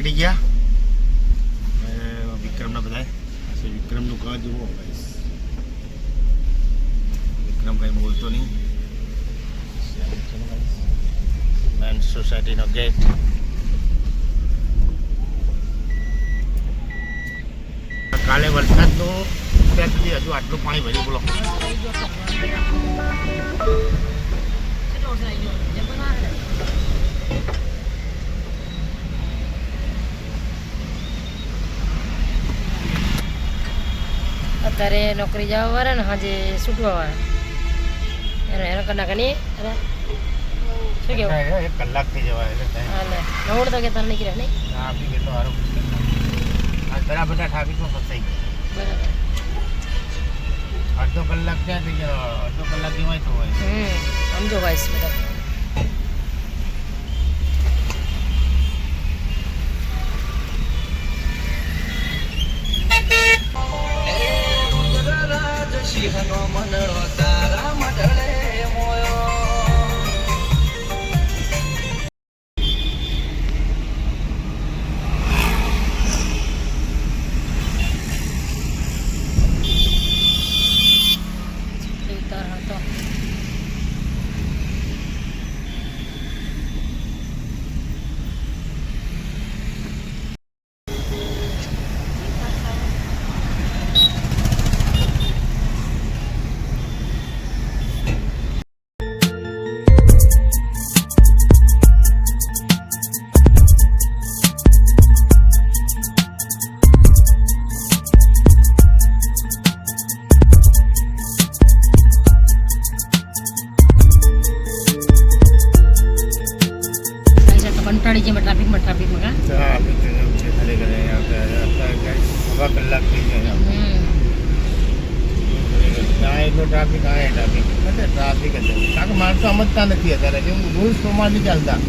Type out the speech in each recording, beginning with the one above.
નીકળી ગયા. વિક્રમના બધા વિક્રમનું ઘર જુઓ. વિક્રમ કંઈ બોલતો નહીં. મેન સોસાયટીનો ગેટ. કાલે વરસાદનો ત્યાં સુધી હજુ આટલું પાણી ભર્યું. બોલો અત્યારે નોકરી જવા વાળા ને હાજે છૂટવા વાળા એનો કલાક નહીં શું કેવું 1 કલાક થઈ જવાય એટલે નવડ તો કે તને નીકળે નહીં ટ્રાફિક એટલો સારો ઘણા બધા ટ્રાફિકમાં ફસાઈ ગયા. બરાબર અડધો કલાક ક્યાં થઈ ગયો? અડધો કલાક જેવાય તો હોય. સમજો ભાઈ બરાબર. સિંહનો મનડો તારા મઢળે મોયો ઉતાર હતો. કંટાળી છે ટ્રાફિકમાં કા ટ્રાફિક ખરે ખરે સવા કલાક થઈ ગયા. ત્યાં એટલો ટ્રાફિક આ ટ્રાફિક એટલે ટ્રાફિક જ કારણ કે માણસો સમજતા નથી અત્યારે જેમ રૂલ્સ પ્રમાણે ચાલતા.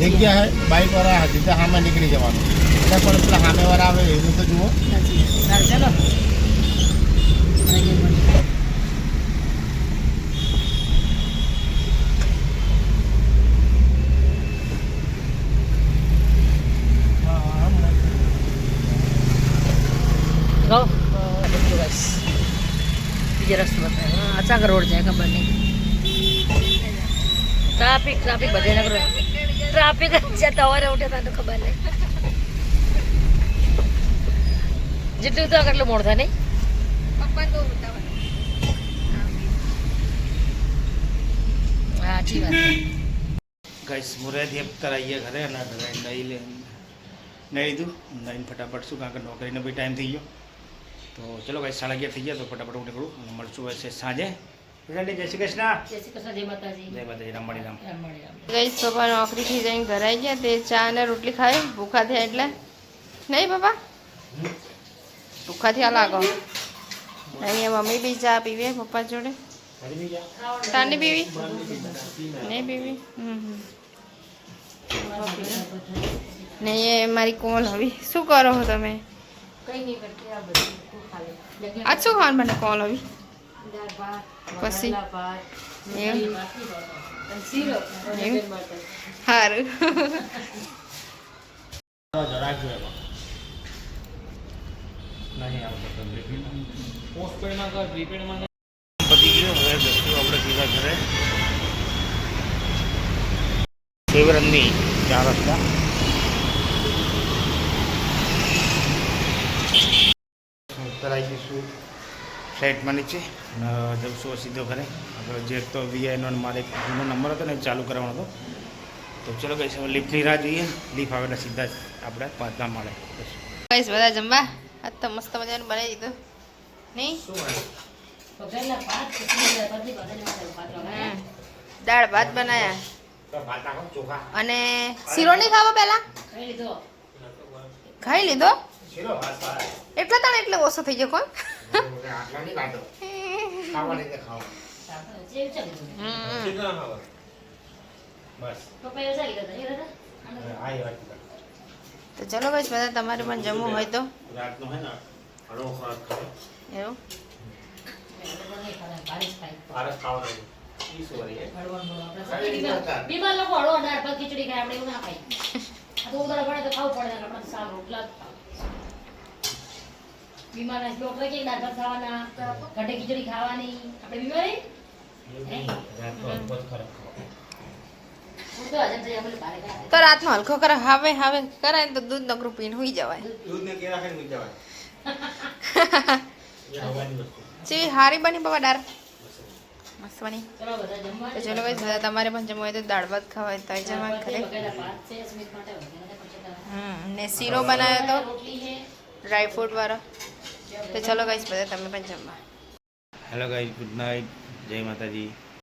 જગ્યા હે બાઇકવાળા સીધા સામે નીકળી જવાનું એટલે પણ પેલા સામેવાળા આવે એવું તો જુઓ. ચાલો બીજો રસ્તો બતાવે. અચાક રોડ જાય ખબર નહીં. ટ્રાફિક બધે નગર ટ્રાફિક છે. તવારે ઉઠે તો ખબર નહીં. જેટલું તો કેટલું મોડ થાય નહીં. સાચી વાત. ગાઈસ મોરેથી અત્યારે આવીએ ઘરે અને ઘરે નહીં લીધું નહીં ફટાફટ શું કારણ કે નોકરીનો બી ટાઈમ થઈ ગયો. તો ચલો ગાઈસ 11:30 થઈ ગયા તો ફટાફટ હું નીકળું અને મળશું હશે સાંજે. જય શ્રી કૃષ્ણ. જય શ્રી કૃષ્ણ. જય માતાજી. જય માતાજી. રામવાડી રામ. ગઈશ પપ્પા નોકરીથી જઈને ઘરે આવી ગયા તે ચા અને રોટલી ખાઈ ભૂખા થયા એટલે નહીં પપ્પા ભૂખા થયા લાગો. અહીંયા મમ્મી બી ચા પીવે પપ્પા જોડે. તાની પીવી નહીં પીવી નહીં એ મારી કોલ હવે શું કરો છો તમે? આજ શું ખાવાનું મને કોલ હવે પછી સારું પતી ગયો. હવે જશું આપણે સીધા ઘરે. શિવરંગની 4 રસ્તા. ઉતરાઈ જઈશું ફ્લાઇટમાં નીચે અને જઈશું સીધો ઘરે. આપણે જે તો વીઆઈનો મારે એક જૂનો નંબર હતો ને ચાલુ કરવાનો હતો. તો ચલો કહીશ હવે લિફ્ટની રાહ જોઈએ. લિફ્ટ આવે એટલે સીધા જ આપણે 5 મળે. કઈશ બધા જમવા આજ તો મસ્ત મજાનું બનાવી દીધું નહીં. દાળ ભાત બનાયા અને શીરો નહીં ખાવો પહેલા ખાઈ લીધો એટલે તાણે એટલે ઓછો થઈ ગયો કોણ. તો ચલો ભાઈ બધા તમારે પણ જમવું હોય તો એવું બીમાર લોકો હળવો દાળ ભાત ખીચડી ખાય આપણે એવું ના ખાય. તો ઉધાર પડે તો ખાવું પડે ને આપણે સાવ રોટલા જ ખાવ. બીમારના ડોક્ટર કે દાળ ભાત ખાવાના કઢી ખીચડી ખાવાની આપણે બીમારી હું તો હજમ થઈ અમે બારે ખાય તો રાતનો હલકો કરે હવે કરાય ને તો દૂધ નકરું પીને હુઈ જવાય ચી હારી બની બાબા દાળ મસ્ત બની. ચલો બધા જમવા તો ચલો guys, બધા તમારે પણ જમવું હોય તો દાળ ભાત ખાવા હોય તો જમવા ખરે. ભાત છે સ્મિત માટે વગેરે પછી ને શીરો બનાવ્યો તો રોટલી છે ડ્રાય ફ્રૂટ વાળો. તો ચલો ગાઈસ, બધા તમે પણ જમવા. હેલો ગાઈઝ, ગુડ નાઇટ, જય માતાજી.